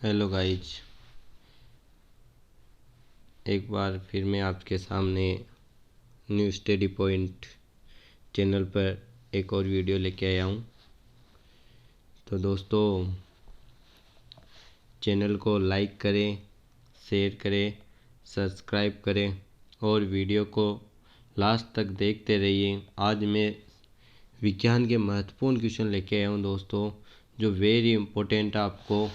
Hello guys, एक बार फिर मैं आपके सामने न्यू स्टडी पॉइंट चैनल पर एक और वीडियो लेके आया हूँ। तो दोस्तों, चैनल को लाइक करें, शेयर करें, सब्सक्राइब करें और वीडियो को लास्ट तक देखते रहिए। आज मैं विज्ञान के महत्वपूर्ण क्वेश्चन लेके आया हूँ दोस्तों, जो वेरी इम्पोर्टेंट आपको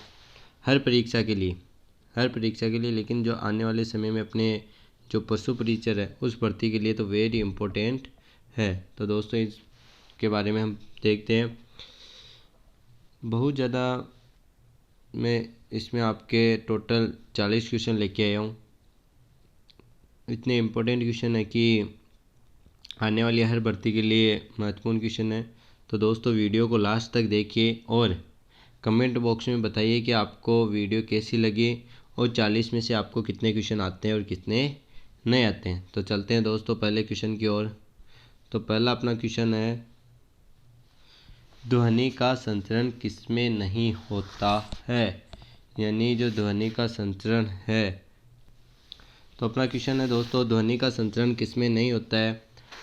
हर परीक्षा के लिए, लेकिन जो आने वाले समय में अपने जो पशु परिचर है उस भर्ती के लिए तो वेरी इम्पोर्टेंट है। तो दोस्तों, इसके बारे में हम देखते हैं। बहुत ज़्यादा मैं इसमें आपके टोटल 40 क्वेश्चन लेके आया हूँ। इतने इम्पोर्टेंट क्वेश्चन है कि आने वाली हर भर्ती के लिए महत्वपूर्ण क्वेश्चन है। तो दोस्तों, वीडियो को लास्ट तक देखिए और कमेंट बॉक्स में बताइए कि आपको वीडियो कैसी लगी और 40 में से आपको कितने क्वेश्चन आते हैं और कितने नहीं आते हैं। तो चलते हैं दोस्तों पहले क्वेश्चन की ओर। तो पहला अपना क्वेश्चन है, ध्वनि का संचरण किसमें नहीं होता है? यानी जो ध्वनि का संचरण है, तो अपना क्वेश्चन है दोस्तों, ध्वनि का संचरण किसमें नहीं होता है?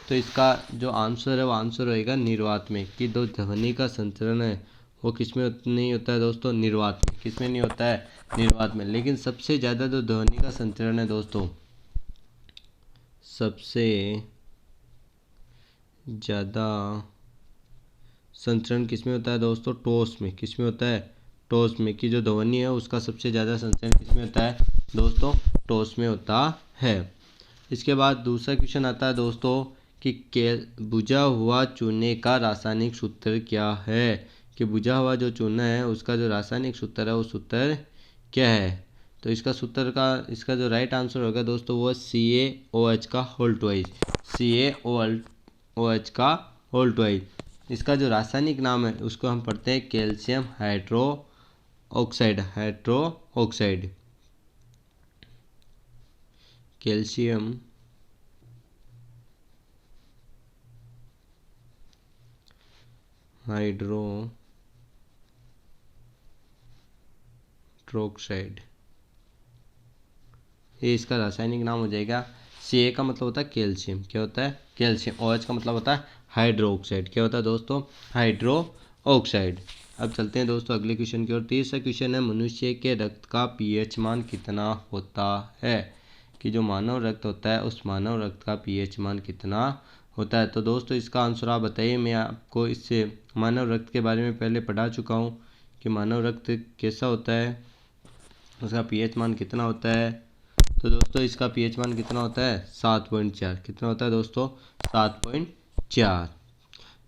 तो इसका जो आंसर है वो आंसर होएगा निर्वात में। कि जो ध्वनि का संचरण है वो किसमें नहीं होता है दोस्तों? निर्वात में। किसमें नहीं होता है? निर्वात में। लेकिन सबसे ज़्यादा जो ध्वनि का संचरण है दोस्तों, सबसे ज़्यादा संचरण किसमें होता है दोस्तों? टॉस में। किसमें होता है? टॉस में। कि जो ध्वनि है उसका सबसे ज़्यादा संचरण किसमें होता है दोस्तों? टॉस में होता है। इसके बाद दूसरा क्वेश्चन आता है दोस्तों कि बुझा हुआ चूने का रासायनिक सूत्र क्या है? कि बुझा हुआ जो चूना है उसका जो रासायनिक सूत्र है वो सूत्र क्या है? तो इसका जो राइट आंसर होगा दोस्तों वो CaOH का होल ट्वाइस। CaOH का होल ट्वाइस। इसका जो रासायनिक नाम है उसको हम पढ़ते हैं कैल्शियम हाइड्रोक्साइड। कैल्शियम हाइड्रोक्साइड, ये इसका रासायनिक नाम हो जाएगा। Ca का मतलब होता है कैल्शियम। क्या होता है? कैल्शियम। OH का मतलब होता है हाइड्रोक्साइड। क्या होता है दोस्तों? हाइड्रोक्साइड। अब चलते हैं दोस्तों अगले क्वेश्चन की ओर। तीसरा क्वेश्चन है, मनुष्य के रक्त का pH मान कितना होता है? कि जो मानव रक्त होता है उस मानव रक्त का pH मान कितना होता है? तो दोस्तों इसका आंसर आप बताइए। मैं आपको इससे मानव रक्त के बारे में पहले पढ़ा चुका हूँ कि मानव रक्त कैसा होता है, उसका pH मान कितना होता है। तो दोस्तों इसका pH मान कितना होता है? 7.4। कितना होता है दोस्तों? 7.4।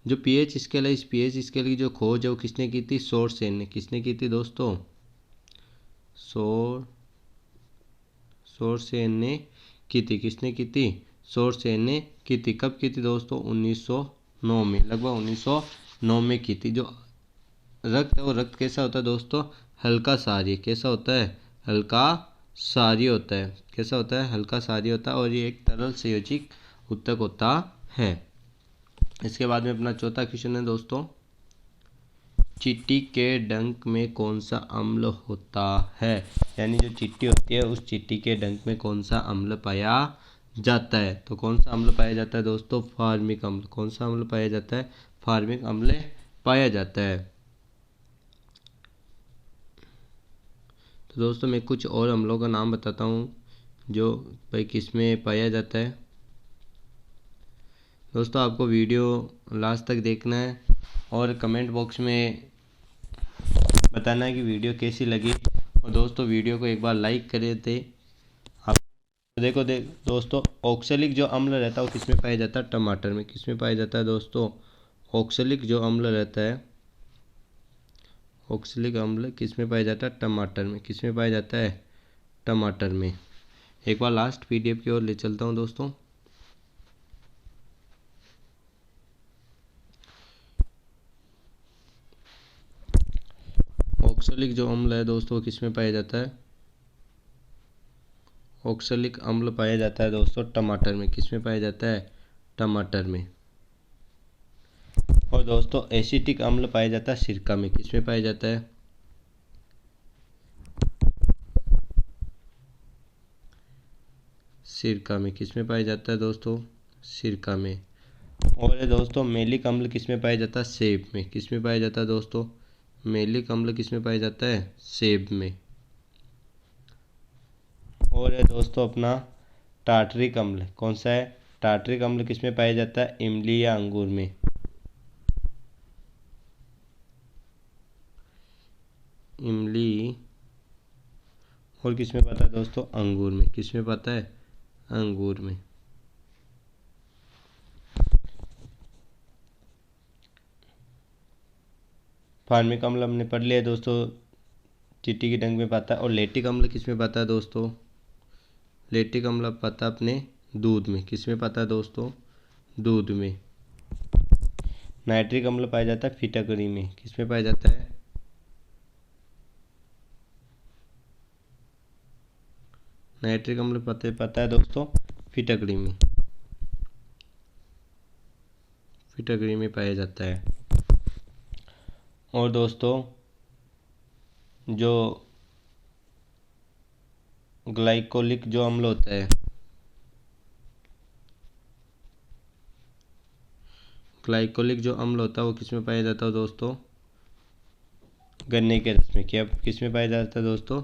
जो pH स्केल है, इस pH स्केल की जो खोज है वो किसने की थी? शोरसेन ने। किसने की थी दोस्तों? शोरसेन ने की थी। किसने की थी? शोरसेन ने की थी। कब की थी दोस्तों? 1909 में। लगभग 1909 में की थी। जो रक्त है वो रक्त कैसा होता है दोस्तों? हल्का क्षारीय। कैसा होता है? हल्का क्षारीय होता है। कैसा होता है? हल्का क्षारीय होता है और ये एक तरल संयोजित ऊतक होता है। इसके बाद में अपना चौथा क्वेश्चन है दोस्तों, चींटी के डंक में कौन सा अम्ल होता है? यानी जो चींटी होती है उस चींटी के डंक में कौन सा अम्ल पाया जाता है? तो कौन सा अम्ल पाया जाता है दोस्तों? फार्मिक अम्ल। कौन सा अम्ल पाया जाता है? फार्मिक अम्ल पाया जाता है। तो दोस्तों मैं कुछ और अम्लों का नाम बताता हूँ जो भाई किस में पाया जाता है। दोस्तों आपको वीडियो लास्ट तक देखना है और कमेंट बॉक्स में बताना है कि वीडियो कैसी लगी। और दोस्तों वीडियो को एक बार लाइक करे थे आप। देखो दोस्तों, ऑक्सैलिक जो अम्ल रहता है वो किस में पाया जाता है? टमाटर में। किस में पाया जाता है दोस्तों? ऑक्सैलिक जो अम्ल रहता है, ऑक्सैलिक अम्ल किस में पाया जाता है? टमाटर में। किस में पाया जाता है? टमाटर में। एक बार लास्ट PDF की ओर ले चलता हूँ दोस्तों। ऑक्सैलिक जो अम्ल है दोस्तों वो किस में पाया जाता है? ऑक्सैलिक अम्ल पाया जाता है दोस्तों टमाटर में। किस में पाया जाता है? टमाटर में। और दोस्तों एसिटिक अम्ल पाया जाता है सिरका में। किस में पाया जाता है? सिरका में किस में पाया जाता है दोस्तों? सिरका में। और है दोस्तों मैलिक अम्ल किस में पाया जाता है? सेब में। किस में पाया जाता है दोस्तों? मैलिक अम्ल किस में पाया जाता है? सेब में। और है दोस्तों अपना टार्टरिक अम्ल, कौन सा है? टार्टरिक अम्ल किस में पाया जाता है? इमली या अंगूर में। इमली और किस में पाता है दोस्तों? अंगूर में। किस में पाता है? अंगूर में। फार्मिक अम्ल हमने पढ़ लिया दोस्तों, चींटी के डंक में पाता है। और लैक्टिक अम्ल किस में पाता है दोस्तों? लैक्टिक अम्ल पाता है अपने दूध में। किस में पाता है दोस्तों? दूध में। नाइट्रिक अम्ल पाया जाता है फिटकरी में। किस में पाया जाता है? नाइट्रिक अम्ल पता है दोस्तों फिटकरी में। फिटकरी में पाया जाता है। और दोस्तों जो ग्लाइकोलिक जो अम्ल होता है, ग्लाइकोलिक जो अम्ल होता है वो किस में पाया जाता है दोस्तों? गन्ने के रस में। क्या किस में पाया जाता है दोस्तों?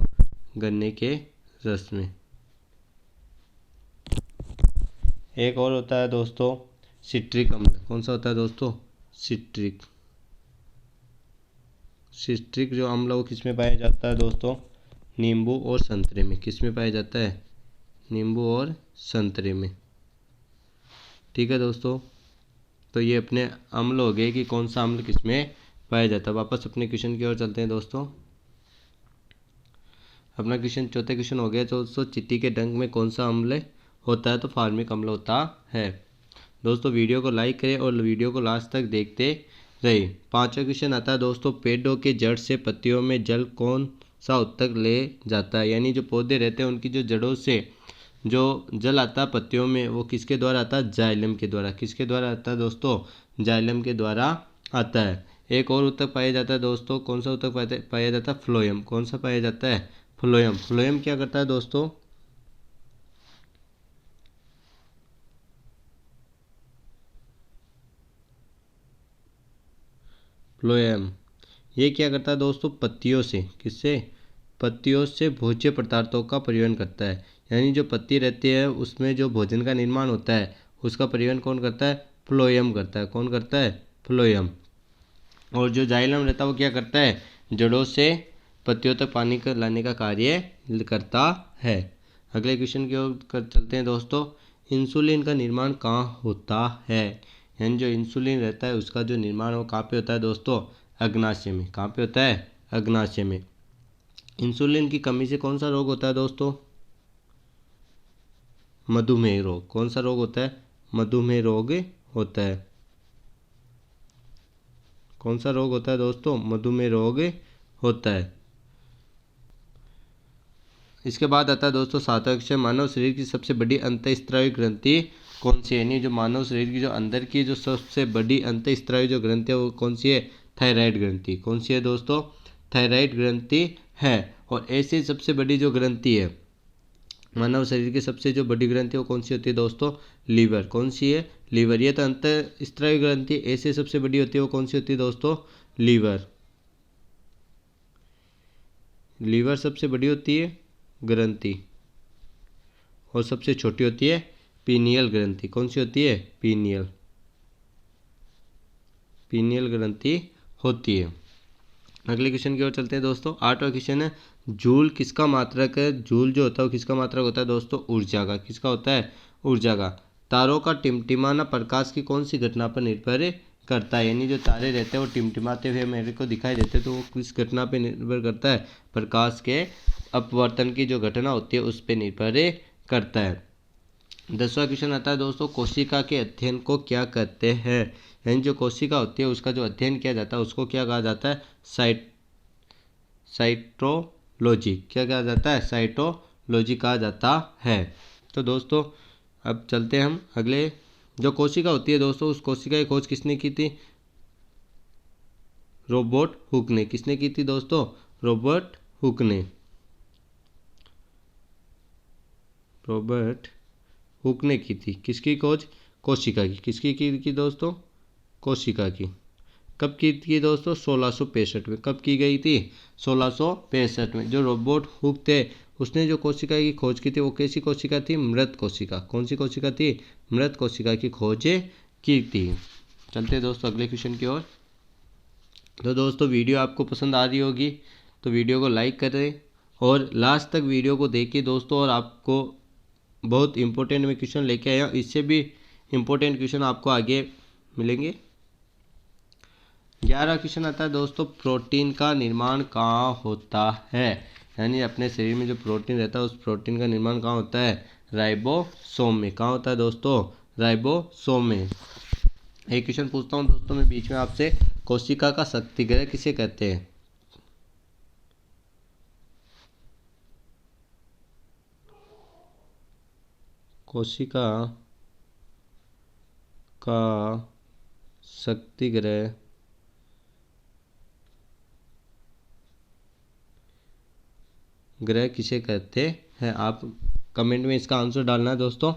गन्ने के रस में। एक और होता है दोस्तों सिट्रिक अम्ल, कौन सा होता है दोस्तों? सिट्रिक। सिट्रिक जो अम्ल वो किस में पाया जाता है दोस्तों? नींबू और संतरे में। किस में पाया जाता है? नींबू और संतरे में। ठीक है दोस्तों, तो ये अपने अम्ल हो गए कि कौन सा अम्ल किस में पाया जाता है। वापस अपने क्वेश्चन की ओर चलते हैं दोस्तों। अपना क्वेश्चन चौथा क्वेश्चन हो गया दोस्तों, चींटी के डंक में कौन सा अम्ल होता है? तो फार्मिक अम्ल होता है। दोस्तों वीडियो को लाइक करें और वीडियो को लास्ट तक देखते रहे। पांचवा क्वेश्चन आता है दोस्तों, पेड़ों के जड़ से पत्तियों में जल कौन सा उत्तक ले जाता है? यानी जो पौधे रहते हैं उनकी जो जड़ों से जो जल आता है पत्तियों में वो किसके द्वारा आता है? जाइलम के द्वारा। किसके द्वारा आता है दोस्तों? जाइलम के द्वारा आता है। एक और उत्तक पाया जाता है दोस्तों, कौन सा उत्तक पाया जाता है? फ्लोएम। कौन सा पाया जाता है? फ्लोएम। फ्लोएम क्या करता है दोस्तों? फ्लोएम ये क्या करता है दोस्तों? पत्तियों से, किससे? पत्तियों से भोज्य पदार्थों का परिवहन करता है। यानी जो पत्ती रहती है उसमें जो भोजन का निर्माण होता है उसका परिवहन कौन करता है? फ्लोएम करता है। कौन करता है? फ्लोएम। और जो जाइलम रहता है वो क्या करता है? जड़ों से पत्तियों तक पानी का लाने का कार्य करता है। अगले क्वेश्चन की ओर चलते हैं दोस्तों, इंसुलिन का निर्माण कहाँ होता है? यानी जो इंसुलिन रहता है उसका जो निर्माण वो कहाँ पे होता है दोस्तों? अग्नाशय में। कहाँ पे होता है? अग्नाशय में। इंसुलिन की कमी से कौन सा रोग होता है दोस्तों? मधुमेह रोग। कौन सा रोग होता है? मधुमेह रोग होता है। कौन सा रोग होता है दोस्तों? मधुमेह रोग होता है। इसके बाद आता है दोस्तों सातवां क्वेश्चन, मानव शरीर की सबसे बड़ी अंतःस्रावी ग्रंथि कौन सी है? यानी जो मानव शरीर की जो अंदर की जो सबसे बड़ी अंतःस्रावी जो ग्रंथि है वो कौन सी है? थायराइड ग्रंथि। कौन सी है दोस्तों? थायराइड ग्रंथि है। और ऐसे सबसे बड़ी जो ग्रंथि है मानव शरीर की सबसे जो बड़ी ग्रंथि है वो कौन सी होती है दोस्तों? लीवर। कौन सी है? लीवर। ये तो अंतःस्रावी ग्रंथि ऐसे सबसे बड़ी होती है वो कौन सी होती है दोस्तों? लीवर। लीवर सबसे बड़ी होती है ग्रंथि और सबसे छोटी होती है पीनियल ग्रंथि। कौन सी होती है? पीनियल। पीनियल ग्रंथि होती है। अगले क्वेश्चन की ओर चलते हैं दोस्तों। आठवां क्वेश्चन है, जूल किसका मात्रक है? जूल जो होता है वो किसका मात्रक होता है दोस्तों? ऊर्जा का। किसका होता है? ऊर्जा का। तारों का टिमटिमाना प्रकाश की कौन सी घटना पर निर्भर करता है? यानी जो तारे रहते हैं वो टिमटिमाते हुए मेरे को दिखाई देते हैं तो वो किस घटना पर निर्भर करता है? प्रकाश के अपवर्तन की जो घटना होती है उस पर निर्भर करता है। 10वां क्वेश्चन आता है दोस्तों, कोशिका के अध्ययन को क्या कहते हैं? यानी जो कोशिका होती है उसका जो अध्ययन किया जाता है उसको क्या कहा जाता है? साइटोलॉजी। क्या कहा जाता है? साइटोलॉजी कहा जाता है। तो दोस्तों अब चलते हैं हम अगले। जो कोशिका होती है दोस्तों उस कोशिका की खोज किसने की थी? रॉबर्ट हुक ने। किसने की थी दोस्तों? रॉबर्ट हुक ने। रॉबर्ट हुक ने की थी। किसकी खोज? कोशिका की। किसकी की दोस्तों? कोशिका की। कब की थी दोस्तों? 1665 में। कब की गई थी? 1665 में। जो रोबोट हुक थे उसने जो कोशिका की खोज की थी वो कैसी कोशिका थी? मृत कोशिका। कौन सी कोशिका थी? मृत कोशिका की खोज की थी। चलते दोस्तों अगले क्वेश्चन की ओर। तो दोस्तों वीडियो आपको पसंद आ रही होगी तो वीडियो को लाइक करें और लास्ट तक वीडियो को देखिए दोस्तों। और आपको बहुत इंपॉर्टेंट में क्वेश्चन लेके आया हूँ, इससे भी इम्पोर्टेंट क्वेश्चन आपको आगे मिलेंगे। 11 क्वेश्चन आता है दोस्तों, प्रोटीन का निर्माण कहाँ होता है? यानी अपने शरीर में जो प्रोटीन रहता है उस प्रोटीन का निर्माण कहाँ होता है? राइबोसोम में। कहाँ होता है दोस्तों? राइबोसोम में। एक क्वेश्चन पूछता हूँ दोस्तों मैं बीच में आपसे, कोशिका का शक्तिग्रह किसे कहते हैं? कोशिका का शक्तिग्रह किसे कहते हैं? आप कमेंट में इसका आंसर डालना है दोस्तों।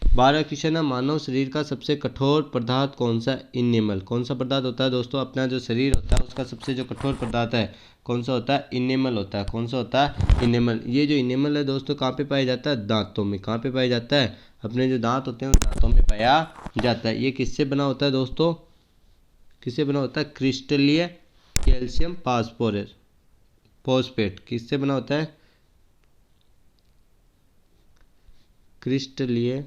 12 क्वेश्चन है, मानव शरीर का सबसे कठोर पदार्थ कौन सा? इनेमल। कौन सा पदार्थ होता है दोस्तों? अपना जो शरीर होता है उसका सबसे जो कठोर पदार्थ है कौन सा होता है? इनेमल होता है। कौन सा होता है? इनेमल। ये जो इनेमल है दोस्तों कहाँ पे पाया जाता है? दांतों में। कहाँ पे पाया जाता है? अपने जो दांत होते हैं उन दांतों में पाया जाता है। ये किससे बना होता है दोस्तों? किससे बना होता है? क्रिस्टलीय कैल्शियम फॉस्फेट। किससे बना होता है? क्रिस्टलीय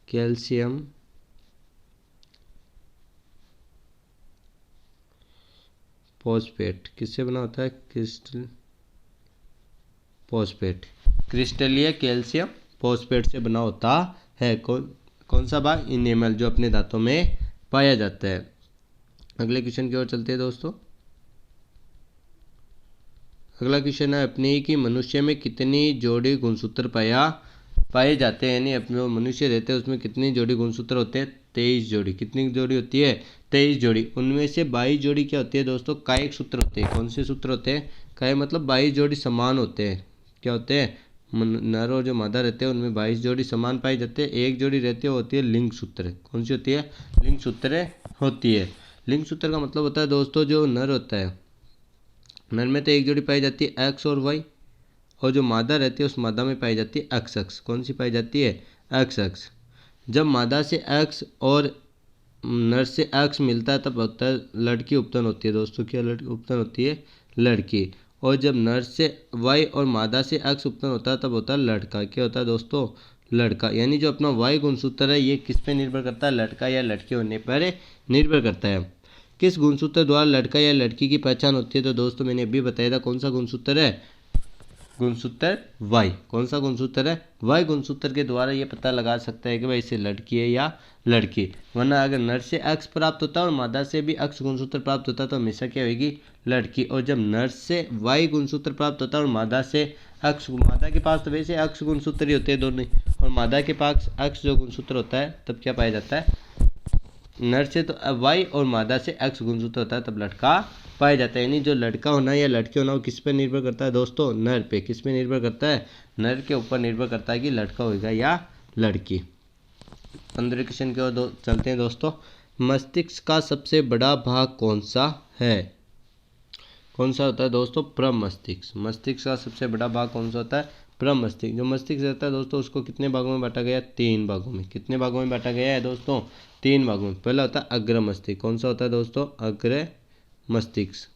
कैल्शियम फॉस्फेट। किससे बना होता है? क्रिस्टलीय कैल्शियम फॉस्फेट से बना होता है। कौन सा भाग? इनेमल, जो अपने दांतों में पाया जाता है। अगले क्वेश्चन की ओर चलते हैं दोस्तों। अगला क्वेश्चन है, अपने कि मनुष्य में कितनी जोड़ी गुणसूत्र पाए जाते हैं? यानी अपने मनुष्य रहते हैं उसमें कितनी जोड़ी गुणसूत्र होते हैं? 23 जोड़ी। कितनी जोड़ी होती है? 23 जोड़ी। उनमें से 22 जोड़ी क्या होती है दोस्तों? कायिक सूत्र होते हैं। कौन से सूत्र होते हैं? कायिक मतलब 22 जोड़ी समान होते हैं। क्या होते हैं? नर और जो मादा रहते हैं उनमें 22 जोड़ी समान पाई जाते हैं। एक जोड़ी रहती है होती है लिंग सूत्र। कौन सी होती है? लिंग सूत्र होती है। लिंग सूत्र का मतलब होता है दोस्तों जो नर होता है, नर में तो एक जोड़ी पाई जाती है एक्स और वाई, और जो मादा रहती है उस मादा में पाई जाती है एक्स एक्स। कौन सी पाई जाती है? X x. जब मादा से एक्स और नर से एक्स मिलता है तब होता है लड़की उत्पन्न होती है दोस्तों। क्या लड़की उत्पन्न होती है? लड़की। और जब नर से वाई और मादा से एक्स उत्पन्न होता है तब होता है लड़का। क्या होता है दोस्तों? लड़का। यानी जो अपना वाई गुणसूत्र है ये किस पे निर्भर करता है? लड़का या लड़की होने पर निर्भर करता है। किस गुणसूत्र द्वारा लड़का या लड़की की पहचान होती है? तो दोस्तों मैंने अभी बताया था कौन सा गुणसूत्र है? गुणसूत्र वाई। कौन सा गुणसूत्र है? वाई गुणसूत्र के द्वारा ये पता लगा सकता है कि भाई इसे लड़की है या लड़की। वरना अगर नर से एक्स प्राप्त होता है और मादा से भी एक्स गुणसूत्र प्राप्त होता है तो हमेशा क्या होगी? लड़की। और जब नर से वाई गुणसूत्र प्राप्त होता है और मादा से एक्स, मादा के पास तो वैसे एक्स गुणसूत्र ही होते हैं दोनों, और मादा के पास एक्स जो गुणसूत्र होता है तब क्या पाया जाता है? नर से तो वाई और मादा से एक्स गुणसूत्र होता है तब लड़का पाया जाता है। यानी जो लड़का होना या लड़की होना वो किस पे निर्भर करता है दोस्तों? नर पे। किस पे निर्भर करता है? नर के ऊपर निर्भर करता है कि लड़का होगा या लड़की। 15 क्वेश्चन की ओर चलते हैं दोस्तों। मस्तिष्क का सबसे बड़ा भाग कौन सा है? कौन सा होता है दोस्तों? प्रमस्तिष्क। मस्तिष्क का सबसे बड़ा भाग कौन सा होता है? प्रमस्तिष्क। जो मस्तिष्क रहता है दोस्तों उसको कितने भागों में बांटा गया है? 3 भागों में। कितने भागों में बांटा गया है दोस्तों? 3 भागों में। पहला होता है अग्र मस्तिष्क। कौन सा होता है दोस्तों? अग्र मस्तिष्क।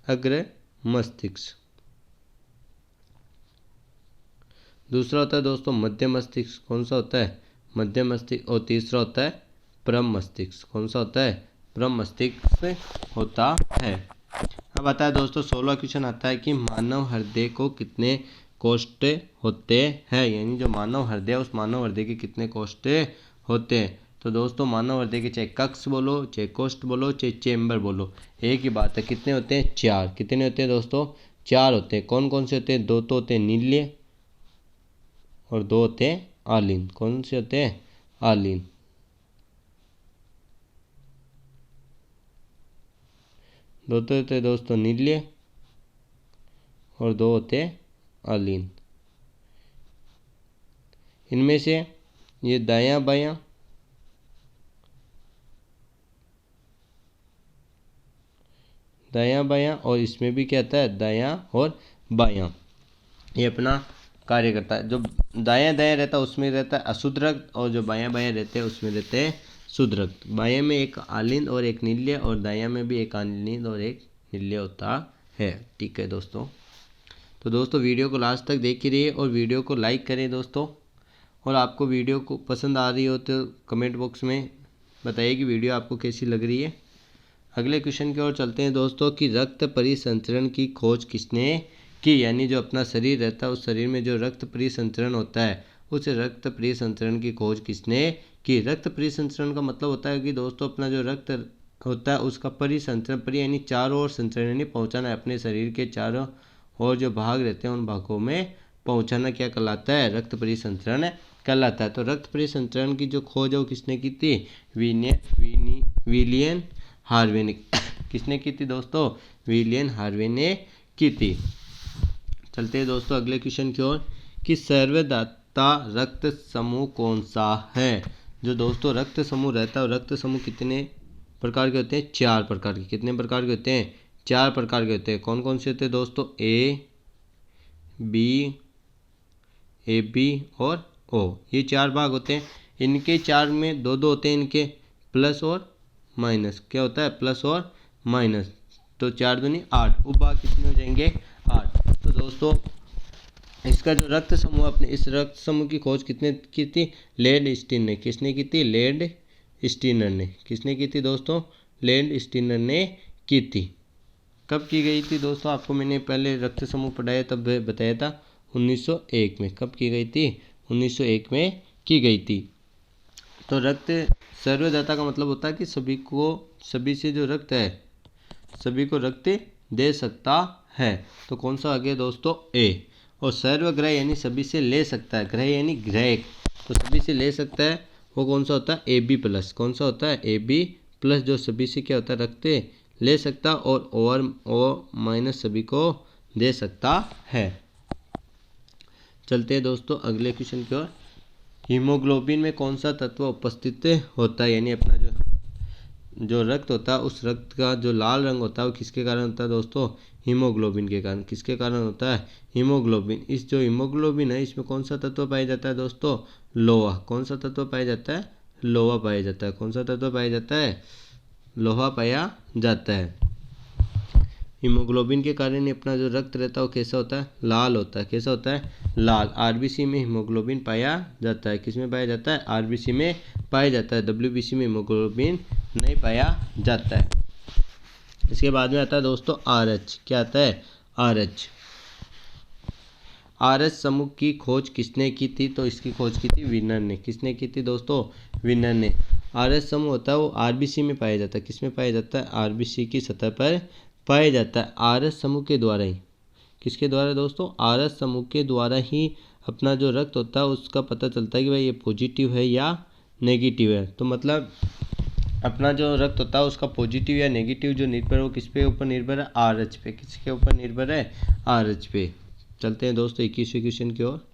अग्र मस्तिष्क। दूसरा होता है दोस्तों मध्य मस्तिष्क। कौन सा होता है? मध्य मस्तिष्क। और तीसरा होता है परम मस्तिष्क। कौन सा होता है? परम मस्तिष्क होता है। अब आता है दोस्तों 16 क्वेश्चन आता है कि मानव हृदय को कितने कोष्ठ होते हैं? यानी जो मानव हृदय उस मानव हृदय के कितने कोष्ठ होते हैं? तो दोस्तों मानव हृदय के चाहे कक्ष बोलो, चाहे कोष्ठ बोलो, चाहे चेम्बर बोलो, एक ही बात है। कितने होते हैं? 4। कितने होते हैं दोस्तों? 4 होते हैं। कौन कौन से होते हैं? 2 तो होते हैं नील्य और 2 होते हैं आलीन। कौन से होते हैं? आलीन। 2 तो होते हैं दोस्तों नील्य और 2 होते हैं आलिन। इनमें से ये दायां बायां, दायां बायां, और इसमें भी क्या आता है दायां और बायां, ये अपना कार्य करता है। जो दायां दायां रहता है उसमें रहता है अशुद्ध रक्त, और जो बायां बायां रहते हैं उसमें रहते हैं शुद्ध रक्त। बायां में एक आलिंद और एक नील्य, और दायां में भी एक आलिंद और एक नील्य होता है। ठीक है दोस्तों, तो दोस्तों वीडियो को लास्ट तक देख ही रहिए और वीडियो को लाइक करें दोस्तों। और आपको वीडियो को पसंद आ रही हो तो कमेंट बॉक्स में बताइए कि वीडियो आपको कैसी लग रही है। अगले क्वेश्चन की ओर चलते हैं दोस्तों कि रक्त परिसंचरण की खोज किसने की। यानी जो अपना शरीर रहता है उस शरीर में जो रक्त परिसंचरण होता है उस रक्त परिसंचरण की खोज किसने की। रक्त परिसंचरण का मतलब होता है कि दोस्तों अपना जो रक्त होता है उसका परिसंचरण, परि यानी चारों ओर संचरण यानी पहुँचाना है, अपने शरीर के चारों ओर जो भाग रहते हैं उन भागों में पहुँचाना क्या कहलाता है, रक्त परिसंचरण कहलाता है। तो रक्त परिसंचरण की जो खोज है वो किसने की थी, विलियम हार्वे ने किसने की थी दोस्तों, विलियम हार्वे ने की थी। चलते हैं दोस्तों अगले क्वेश्चन की ओर कि सर्वदाता रक्त समूह कौन सा है। जो दोस्तों रक्त समूह रहता है, रक्त समूह कितने प्रकार के होते हैं, 4 प्रकार के। कितने प्रकार के होते हैं, 4 प्रकार के होते हैं। कौन कौन से होते हैं दोस्तों, ए बी और ओ, ये 4 भाग होते हैं। इनके 4 में 2 होते हैं, इनके प्लस और माइनस। क्या होता है, प्लस और माइनस। तो 4 दूनी 8, उपभाग कितने हो जाएंगे, 8। तो दोस्तों इसका जो रक्त समूह, अपने इस रक्त समूह की खोज कितने की थी, लैंडस्टीनर ने। किसने की थी, लैंडस्टीनर ने। किसने की थी दोस्तों, लैंडस्टीनर ने की थी। कब की गई थी दोस्तों, आपको मैंने पहले रक्त समूह पढ़ाया तब बताया था 1901 में। कब की गई थी, 1901 में की गई थी। तो रक्त सर्वदाता का मतलब होता है कि सभी से जो रक्त है सभी को रक्त दे सकता है। तो कौन सा आ गया दोस्तों, ए। और सर्वग्राही यानी सभी से ले सकता है, ग्राही यानी ग्राहक, तो सभी से ले सकता है वो कौन सा होता है, ए बी प्लस। कौन सा होता है, ए बी प्लस, जो सभी से क्या होता है, रक्त ले सकता और ओवर ओ माइनस सभी को दे सकता है। चलते हैं दोस्तों अगले क्वेश्चन की ओर। हीमोग्लोबिन में कौन सा तत्व उपस्थित होता है। यानी अपना जो रक्त होता है उस रक्त का जो लाल रंग होता है वो किसके कारण होता है दोस्तों, हीमोग्लोबिन के कारण। किसके कारण होता है, हीमोग्लोबिन। इस जो हीमोग्लोबिन है इसमें कौन सा तत्व पाया जाता है दोस्तों, लोहा। कौन सा तत्व पाया जाता है, लोहा पाया जाता है। कौन सा तत्व पाया जाता है, लोहा पाया जाता है। हीमोग्लोबिन के कारण ही अपना जो रक्त रहता है वो कैसा होता है, लाल होता है। कैसा होता है, लाल। आरबीसी में हीमोग्लोबिन पाया जाता है। किसमें पाया जाता है, आरबीसी में पाया जाता है। डब्ल्यूबीसी में हीमोग्लोबिन नहीं पाया जाता है। इसके बाद में आता है दोस्तों आरएच। क्या आता है, आरएच। आरएच समूह की खोज किसने की थी, तो इसकी खोज की थी विनर ने। किसने की थी दोस्तों, विनर ने। आरएच समूह होता है वो आरबीसी में पाया जाता है। किसमें पाया जाता है, आरबीसी की सतह पर पाया जाता है। आरएच समूह के द्वारा ही, किसके द्वारा दोस्तों, आरएच समूह के द्वारा ही अपना जो रक्त होता है उसका पता चलता है कि भाई ये पॉजिटिव है या नेगेटिव है। तो मतलब अपना जो रक्त होता है उसका पॉजिटिव या नेगेटिव जो निर्भर है वो किस पे ऊपर निर्भर है, आरएच पे। किसके ऊपर निर्भर है, आरएच पे। चलते हैं दोस्तों 21वें क्वेश्चन की ओर।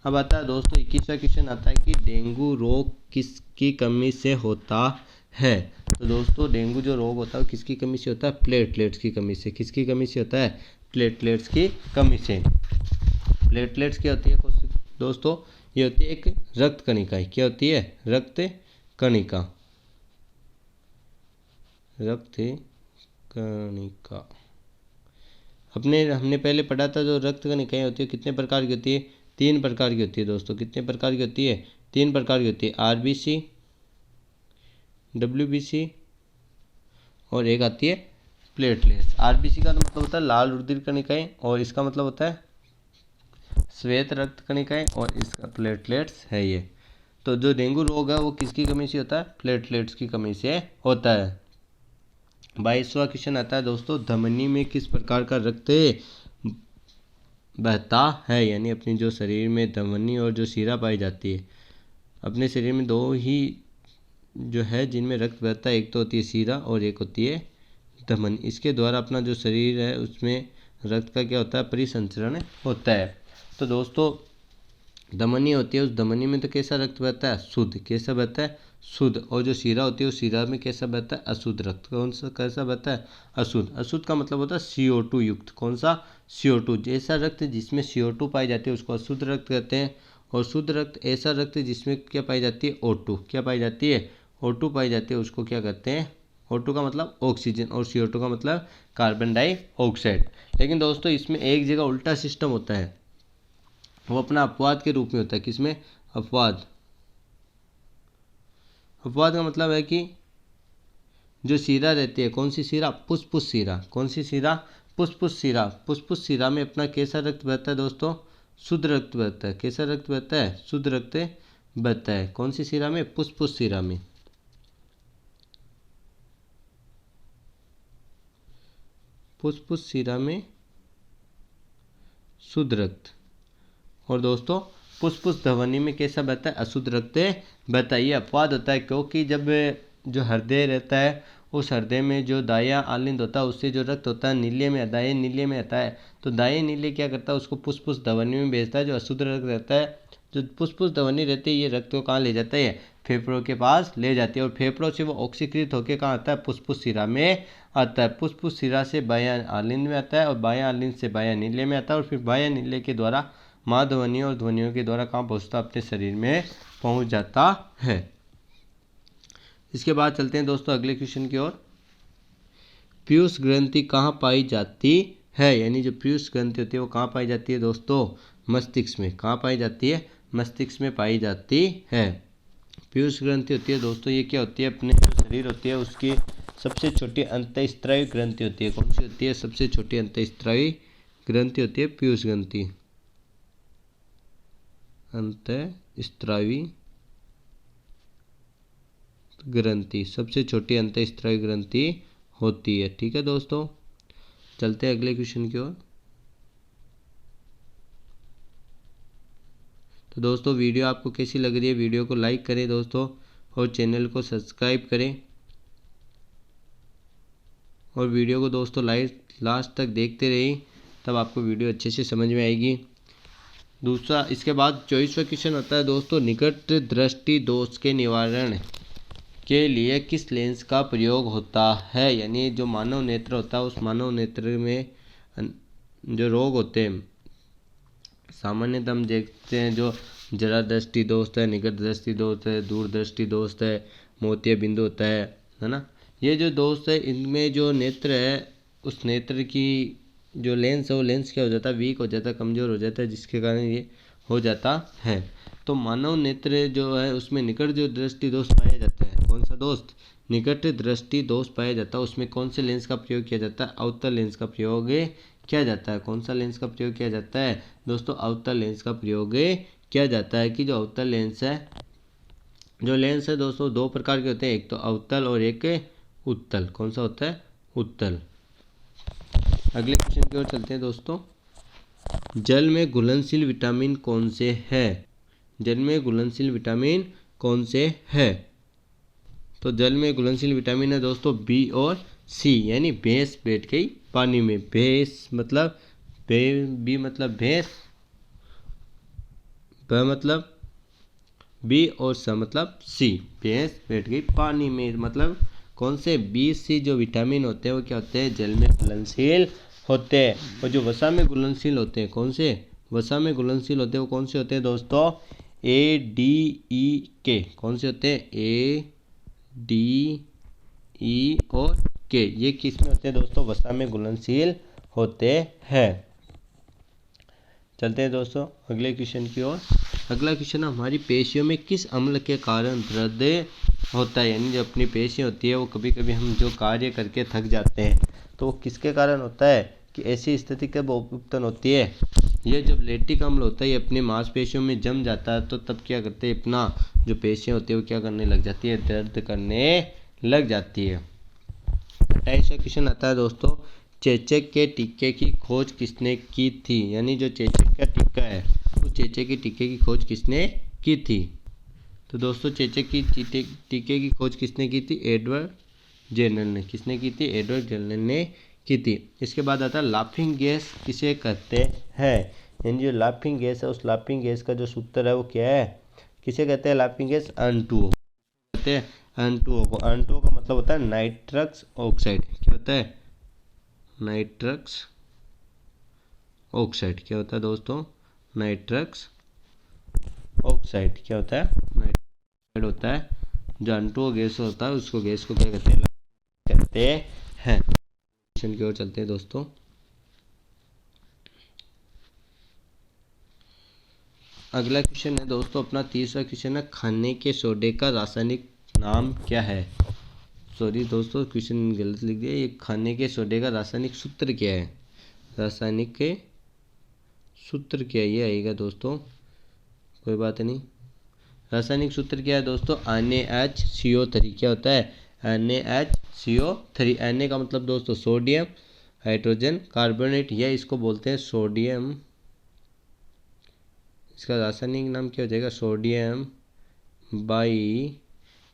अब आता है दोस्तों 21वां क्वेश्चन आता है कि डेंगू रोग किसकी कमी से होता है। तो दोस्तों डेंगू जो रोग होता है वो किसकी कमी से होता है, प्लेटलेट्स की कमी से। किसकी कमी से होता है, प्लेटलेट्स की कमी से। प्लेटलेट्स क्या होती है दोस्तों, ये होती है एक रक्त कणिका। क्या होती है, रक्त कणिका। रक्त कणिका हमने पहले पढ़ा था जो रक्त कणिकाएं होती है कितने प्रकार की होती है, 3 प्रकार की होती है दोस्तों। कितने प्रकार की होती है, 3 प्रकार की होती है। आरबीसी, डब्ल्यूबीसी और एक आती है प्लेटलेट्स। आरबीसी का मतलब होता है लाल रुधिर कणिकाएं और इसका मतलब होता है श्वेत रक्त कणिकाएं और इसका प्लेटलेट्स है ये। तो जो डेंगू रोग है वो किसकी कमी से होता है, प्लेटलेट्स की कमी से होता है। 22वां क्वेश्चन आता है दोस्तों, धमनी में किस प्रकार का रक्त बहता है। यानी अपनी जो शरीर में धमनी और जो शिरा पाई जाती है, अपने शरीर में 2 ही जो है जिनमें रक्त बहता है, एक तो होती है शिरा और एक होती है धमनी, इसके द्वारा अपना जो शरीर है उसमें रक्त का क्या होता है, परिसंचरण होता है। तो दोस्तों धमनी होती है, उस धमनी में तो कैसा रक्त बहता है, शुद्ध। कैसा बहता है, शुद्ध। और जो शिरा होती है उस शिरा में कैसा बहता है, अशुद्ध रक्त। कौन सा कैसा बहता है, अशुद्ध। अशुद्ध का मतलब होता है CO2 युक्त। कौन सा, CO2। जैसा रक्त जिसमें CO2 पाई जाती है उसको अशुद्ध रक्त कहते हैं। और शुद्ध रक्त ऐसा रक्त जिसमें क्या पाई जाती है, O2। क्या पाई जाती है, O2 पाई जाती है, उसको क्या कहते हैं, O2 का मतलब ऑक्सीजन और CO2 का मतलब कार्बन डाइऑक्साइड। लेकिन दोस्तों इसमें एक जगह उल्टा सिस्टम होता है, वो अपना अपवाद के रूप में होता है। किसमें, अपवाद। अपवाद का मतलब है कि जो शिरा रहती है, कौन सी शिरा, पुष्पुष शिरा। कौन सी शिरा, पुष्पुष शिरा। पुष्पुष शिरा में अपना कैसा रक्त बहता है दोस्तों, शुद्ध रक्त बहता है। कैसा रक्त बहता है, शुद्ध रक्त बहता है। कौन सी शिरा में, पुष्पुष शिरा में। पुष्पुष शिरा में शुद्ध रक्त। और दोस्तों पुष्पुष धमनी में कैसा बहता है, अशुद्ध रक्त बहता है। ये अपवाद होता है क्योंकि जब जो हृदय रहता है उस हृदय में जो दायां आलिंद होता है उससे जो रक्त होता है नीले में, दाएं नीले में आता है। तो दाएं नीले क्या करता है, उसको पुष्पुष धमनी में भेजता है। जो अशुद्ध रक्त रहता है, जो पुष्पुष धमनी रहती है, ये रक्त को कहाँ ले जाता है, फेफड़ों के पास ले जाती है। और फेफड़ों से वो ऑक्सीकृत होकर कहाँ आता है, पुष्पुष शिरा में आता है। पुष्पुष शिरा से बायां आलिंद में आता है और बायां आलिंद से बायां नीले में आता है। और फिर बायां नीले के द्वारा महाध्वनियों और ध्वनियों के द्वारा कहाँ पहुँचता, अपने शरीर में पहुँच जाता है। इसके बाद चलते हैं दोस्तों अगले क्वेश्चन की ओर। पीयूष ग्रंथि कहाँ पाई जाती है, यानी जो पीयूष ग्रंथि होती है वो कहाँ पाई जाती है दोस्तों, मस्तिष्क में। कहाँ पाई जाती है, मस्तिष्क में पाई जाती है। पीयूष ग्रंथि होती है दोस्तों, ये क्या होती है, अपने जो शरीर होती है उसकी सबसे छोटी अंतःस्त्रावी ग्रंथि होती है। कौन सी होती है, सबसे छोटी अंतःस्त्रावी ग्रंथि होती है पीयूष ग्रंथि। अंतःस्त्रावी ग्रंथि सबसे छोटी अंतःस्त्रावी ग्रंथि होती है। ठीक है दोस्तों, चलते हैं अगले क्वेश्चन की ओर। तो दोस्तों वीडियो आपको कैसी लग रही है, वीडियो को लाइक करें दोस्तों और चैनल को सब्सक्राइब करें। और वीडियो को दोस्तों लास्ट तक देखते रहिए, तब आपको वीडियो अच्छे से समझ में आएगी। दूसरा इसके बाद 24वां क्वेश्चन आता है दोस्तों, निकट दृष्टि दोष के निवारण के लिए किस लेंस का प्रयोग होता है। यानी जो मानव नेत्र होता है उस मानव नेत्र में जो रोग होते हैं, सामान्यतः हम देखते हैं जो जरा दृष्टि दोष है, निकट दृष्टि दोष है, दूर दृष्टि दोष है, मोतिया बिंदु होता है ना। ये जो दोष है इनमें जो नेत्र है उस नेत्र की जो लेंस है वो लेंस क्या हो जाता है, वीक हो जाता है, कमज़ोर हो जाता है, जिसके कारण ये हो जाता है। तो मानव नेत्र जो है उसमें निकट जो दृष्टि दोष पाया जाता है, कौन सा दोस्त, निकट दृष्टि दोष पाया जाता है, उसमें कौन से लेंस का प्रयोग किया जाता है, अवतल लेंस का प्रयोग किया जाता है। कौन सा लेंस का प्रयोग किया जाता है दोस्तों, अवतल लेंस का प्रयोग किया जाता है। कि जो अवतल लेंस है, जो लेंस है दोस्तों दो प्रकार के होते हैं, एक तो अवतल और एक उत्तल। कौन सा होता है, उत्तल। अगले क्वेश्चन की ओर चलते हैं दोस्तों। जल में घुलनशील विटामिन कौन से है, जल में घुलनशील विटामिन कौन से है। तो जल में घुलनशील विटामिन है दोस्तों बी और सी, यानी भैंस बैठ गई पानी में। भैंस मतलब बी मतलब भैंस, ब मतलब बी और स मतलब सी। भैंस बैठ गई पानी में मतलब कौन से, बी सी जो विटामिन होते हैं वो क्या होते हैं, जल में घुलनशील होते हैं। और जो वसा में घुलनशील होते हैं, कौन से, वसा में घुलनशील होते हैं वो कौन से होते हैं दोस्तों, ए डी ई के। कौन से होते हैं, ए डी ई और के। ये किस में होते हैं दोस्तों, वसा में घुलनशील होते हैं। चलते हैं दोस्तों अगले क्वेश्चन की ओर। अगला क्वेश्चन हमारी पेशियों में किस अम्ल के कारण दर्द होता है। यानी जो अपनी पेशियाँ होती है वो कभी कभी हम जो कार्य करके थक जाते हैं तो वो किसके कारण होता है, कि ऐसी स्थिति कब उत्पन्न होती है, ये जब लैक्टिक अम्ल होता है ये अपनी मांसपेशियों में जम जाता है तो तब क्या करते हैं, अपना जो पेशियाँ होती है वो क्या करने लग जाती है, दर्द करने लग जाती है। 28वां क्वेश्चन आता है दोस्तों, चेचक के टीके की खोज किसने की थी। यानी जो चेचक का टीका है वो चेचक के टीके की खोज किसने की थी। तो दोस्तों चेचक की टीके की खोज किसने की थी, एडवर्ड जेनरल ने। किसने की थी? एडवर्ड जेनरल ने की थी। इसके बाद आता है लाफिंग गैस किसे कहते हैं, यानी जो लाफिंग गैस है उस लाफिंग गैस का जो सूत्र है वो क्या है, किसे कहते हैं लाफिंग गैस? N2O कहते हैं। N2O को, N2O का मतलब होता है नाइट्रस ऑक्साइड। क्या होता है? Nitrous oxide. क्या होता है दोस्तों? Nitrous oxide. क्या होता है? नाइट्रस होता है। जो N2O गैस होता है उसको, गैस को क्या कहते हैं? कहते हैं। क्वेश्चन की ओर चलते हैं दोस्तों। अगला क्वेश्चन है दोस्तों अपना 30वां क्वेश्चन है, खाने के सोडे का रासायनिक नाम क्या है? सॉरी दोस्तों, क्वेश्चन गलत लिख दिया। ये खाने के सोडे का रासायनिक सूत्र क्या है? रासायनिक के सूत्र क्या है ये आएगा दोस्तों, कोई बात नहीं। रासायनिक सूत्र क्या है दोस्तों? NaHCO3। क्या होता है? NaHCO3। Na का मतलब दोस्तों सोडियम हाइड्रोजन कार्बोनेट, या इसको बोलते हैं सोडियम। इसका रासायनिक नाम क्या हो जाएगा? Sodium by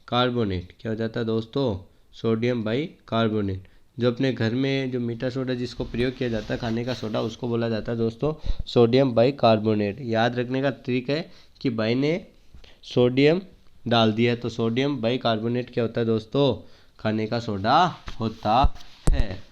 carbonate. क्या हो जाता है दोस्तों? Sodium by carbonate. जो अपने घर में जो मीठा सोडा जिसको प्रयोग किया जाता है खाने का सोडा, उसको बोला जाता है दोस्तों सोडियम बाई कार्बोनेट। याद रखने का तरीका है कि भाई ने सोडियम डाल दिया तो सोडियम बाई कार्बोनेट क्या होता है दोस्तों? खाने का सोडा होता है।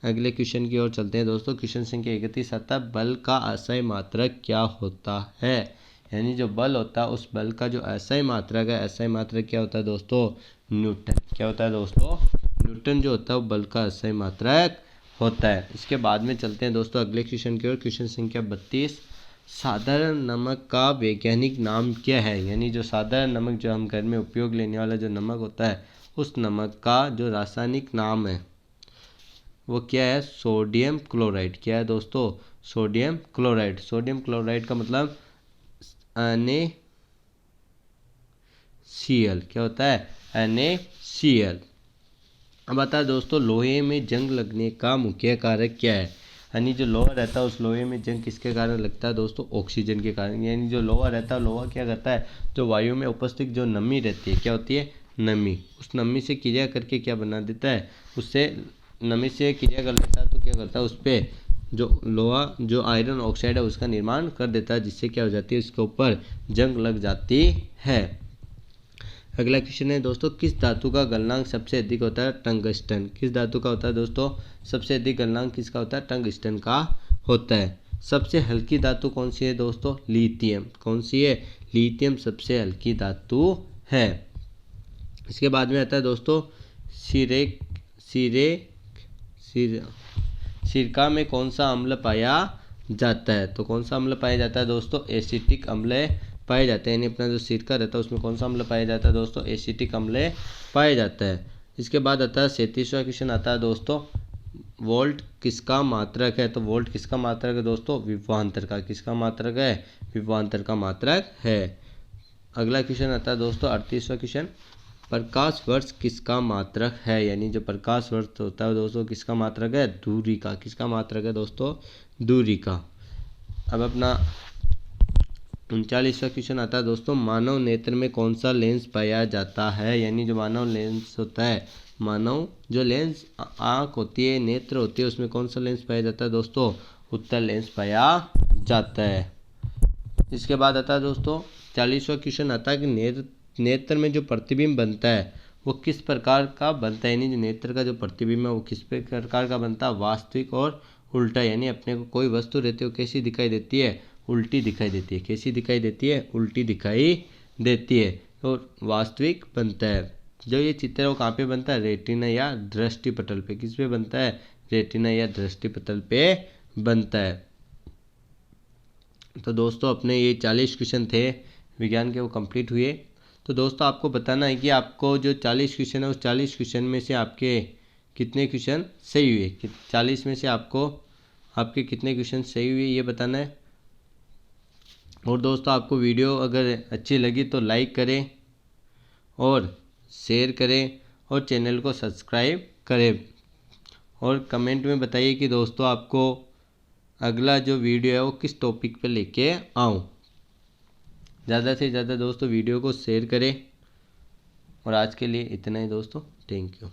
अगले क्वेश्चन की ओर चलते हैं दोस्तों। क्वेश्चन संख्या 31 आता है, बल का असहाय मात्रक क्या होता है? यानी जो बल होता है उस बल का जो असहाय मात्रक है, असहाय मात्रक क्या होता है दोस्तों? न्यूटन। क्या होता है दोस्तों? न्यूटन जो होता है वो बल का असहाय मात्रक होता है। इसके बाद में चलते हैं दोस्तों अगले क्वेश्चन की ओर। क्वेश्चन संख्या 32, साधारण नमक का वैज्ञानिक नाम क्या है? यानी जो साधारण नमक जो हम घर में उपयोग लेने वाला जो नमक होता है उस नमक का जो रासायनिक नाम है वो क्या है? Sodium chloride. क्या है दोस्तों? Sodium chloride. सोडियम क्लोराइड का मतलब NaCl। क्या होता है? NaCl। अब आता है दोस्तों लोहे में जंग लगने का मुख्य कारक क्या है? यानी जो लोहा रहता है उस लोहे में जंग किसके कारण लगता है दोस्तों? ऑक्सीजन के कारण। यानी जो लोहा रहता है, लोहा क्या करता है? जो वायु में उपस्थित जो नमी रहती है, क्या होती है? नमी। उस नमी से क्रिया करके क्या बना देता है? उससे नमी से क्रिया कर लेता है तो क्या करता है? उस पर जो लोहा जो आयरन ऑक्साइड है उसका निर्माण कर देता है, जिससे क्या हो जाती है? उसके ऊपर जंग लग जाती है। अगला क्वेश्चन है दोस्तों, किस धातु का गलनांक सबसे अधिक होता है? टंगस्टन। किस धातु का होता है दोस्तों? सबसे अधिक गलनांक किसका होता है? टंगस्टन का होता है। सबसे हल्की धातु कौन सी है दोस्तों? लिथियम। कौन सी है? लिथियम सबसे हल्की धातु है। इसके बाद में आता है दोस्तों सिरे सिरे सिर सिरका में कौन सा अम्ल पाया जाता है? तो कौन सा अम्ल पाया जाता है दोस्तों? एसिटिक अम्ल पाए जाते हैं। यानी अपना जो सिरका रहता है उसमें कौन सा अम्ल पाया जाता है दोस्तों? एसिटिक अम्ल पाया जाता है। इसके बाद आता है 37वां क्वेश्चन आता है दोस्तों, वोल्ट किसका मात्रक है? तो वोल्ट किसका मात्रक है दोस्तों? विभवांतर का। किसका मात्रक है? विभवांतर का मात्रक है। अगला क्वेश्चन आता है दोस्तों 38वां क्वेश्चन, प्रकाश वर्ष किसका मात्रक है? यानी जो प्रकाश वर्ष होता है दोस्तों किसका मात्रक है? दूरी का। किसका मात्रक है दोस्तों? दूरी का। अब अपना 39वां क्वेश्चन आता है दोस्तों, मानव नेत्र में कौन सा लेंस पाया जाता है? यानी जो मानव लेंस होता है, मानव जो लेंस आँख होती है, नेत्र होती है, उसमें कौन सा लेंस पाया जाता है दोस्तों? उत्तल लेंस पाया जाता है। इसके बाद आता है दोस्तों 40वां क्वेश्चन आता है कि नेत्र में जो प्रतिबिंब बनता है वो किस प्रकार का बनता है? यानी जो नेत्र का जो प्रतिबिंब है वो किस प्रकार का बनता है? वास्तविक और उल्टा। यानी अपने को कोई वस्तु रहती है वो कैसी दिखाई देती है? उल्टी दिखाई देती है। कैसी दिखाई देती है? उल्टी दिखाई देती है। और वास्तविक बनता है। जो ये चित्र है वो कहाँ पे बनता है? रेटिना या दृष्टि पटल पे। किस पे बनता है? रेटिना या दृष्टि पटल पे बनता है। तो दोस्तों अपने ये 40 क्वेश्चन थे विज्ञान के, वो कंप्लीट हुए। तो दोस्तों आपको बताना है कि आपको जो 40 क्वेश्चन है उस 40 क्वेश्चन में से आपके कितने क्वेश्चन सही हुए। 40 में से आपको आपके कितने क्वेश्चन सही हुए ये बताना है। और दोस्तों आपको वीडियो अगर अच्छी लगी तो लाइक करें और शेयर करें और चैनल को सब्सक्राइब करें। और कमेंट में बताइए कि दोस्तों आपको अगला जो वीडियो है वो किस टॉपिक पे लेके आऊँ। ज़्यादा से ज़्यादा दोस्तों वीडियो को शेयर करें। और आज के लिए इतना ही दोस्तों, थैंक यू।